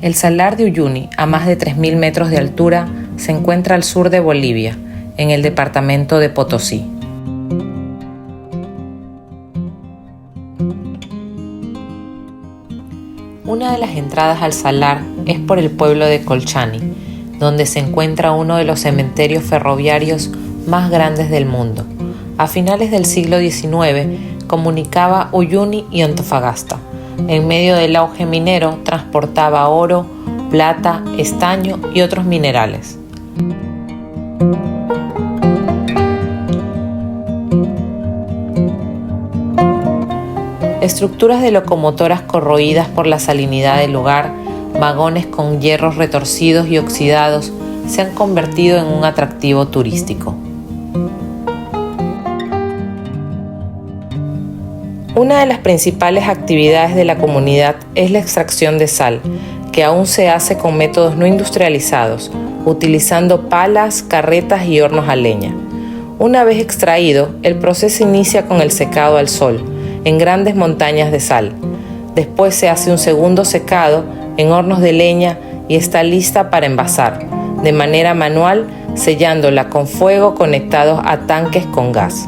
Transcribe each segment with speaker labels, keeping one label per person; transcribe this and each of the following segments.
Speaker 1: El Salar de Uyuni, a más de 3.000 metros de altura, se encuentra al sur de Bolivia, en el departamento de Potosí. Una de las entradas al salar es por el pueblo de Colchani, donde se encuentra uno de los cementerios ferroviarios más grandes del mundo. A finales del siglo XIX comunicaba Uyuni y Antofagasta. En medio del auge minero transportaba oro, plata, estaño y otros minerales. Estructuras de locomotoras corroídas por la salinidad del lugar, vagones con hierros retorcidos y oxidados, se han convertido en un atractivo turístico. Una de las principales actividades de la comunidad es la extracción de sal, que aún se hace con métodos no industrializados, utilizando palas, carretas y hornos a leña. Una vez extraído, el proceso inicia con el secado al sol, en grandes montañas de sal. Después se hace un segundo secado en hornos de leña y está lista para envasar, de manera manual, sellándola con fuego conectados a tanques con gas.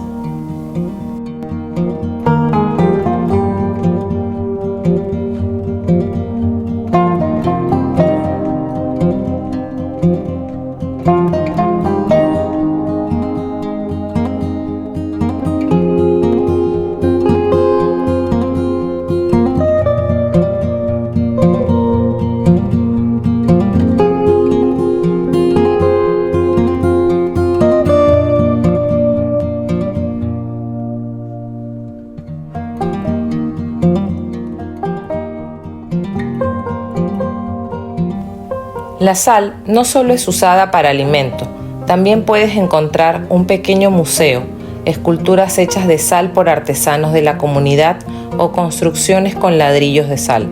Speaker 1: La sal no solo es usada para alimento, también puedes encontrar un pequeño museo, esculturas hechas de sal por artesanos de la comunidad o construcciones con ladrillos de sal.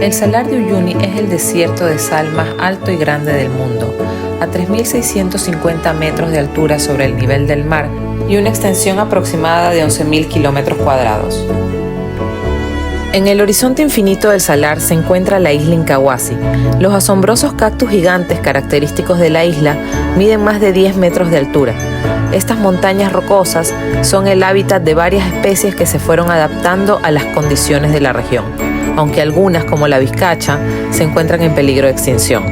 Speaker 1: El Salar de Uyuni es el desierto de sal más alto y grande del mundo, a 3.650 metros de altura sobre el nivel del mar y una extensión aproximada de 11.000 kilómetros cuadrados. En el horizonte infinito del salar se encuentra la isla Incahuasi. Los asombrosos cactus gigantes característicos de la isla miden más de 10 metros de altura. Estas montañas rocosas son el hábitat de varias especies que se fueron adaptando a las condiciones de la región, aunque algunas, como la vizcacha, se encuentran en peligro de extinción.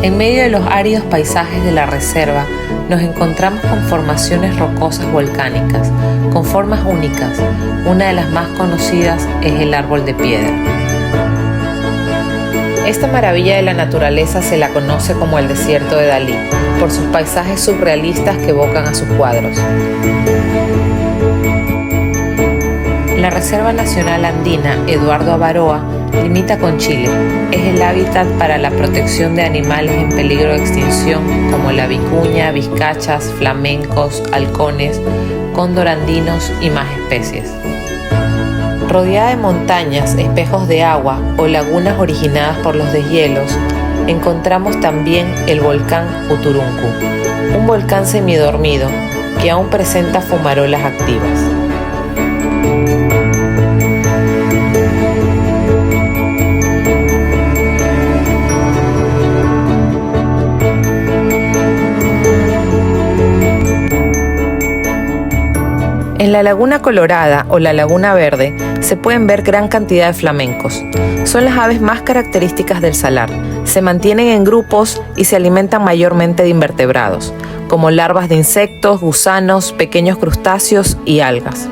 Speaker 1: En medio de los áridos paisajes de la reserva, nos encontramos con formaciones rocosas volcánicas, con formas únicas. Una de las más conocidas es el árbol de piedra. Esta maravilla de la naturaleza se la conoce como el desierto de Dalí, por sus paisajes surrealistas que evocan a sus cuadros. La Reserva Nacional Andina Eduardo Avaroa limita con Chile. Es el hábitat para la protección de animales en peligro de extinción como la vicuña, vizcachas, flamencos, halcones, cóndor andinos y más especies. Rodeada de montañas, espejos de agua o lagunas originadas por los deshielos, encontramos también el volcán Uturuncu, un volcán semidormido que aún presenta fumarolas activas. En la Laguna Colorada o la Laguna Verde se pueden ver gran cantidad de flamencos. Son las aves más características del salar. Se mantienen en grupos y se alimentan mayormente de invertebrados, como larvas de insectos, gusanos, pequeños crustáceos y algas.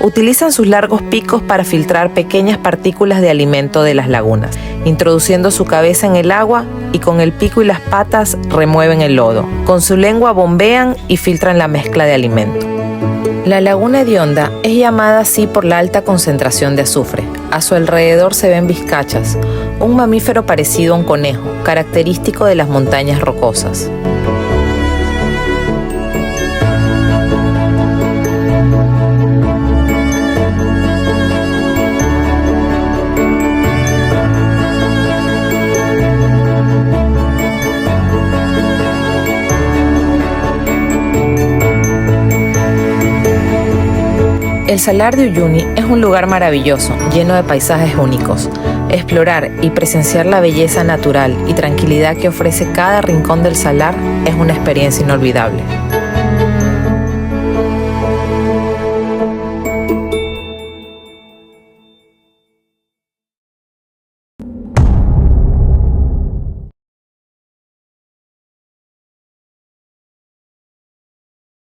Speaker 1: Utilizan sus largos picos para filtrar pequeñas partículas de alimento de las lagunas, introduciendo su cabeza en el agua y con el pico y las patas remueven el lodo. Con su lengua bombean y filtran la mezcla de alimento. La laguna hedionda es llamada así por la alta concentración de azufre. A su alrededor se ven vizcachas, un mamífero parecido a un conejo, característico de las montañas rocosas. El Salar de Uyuni es un lugar maravilloso, lleno de paisajes únicos. Explorar y presenciar la belleza natural y tranquilidad que ofrece cada rincón del salar es una experiencia inolvidable.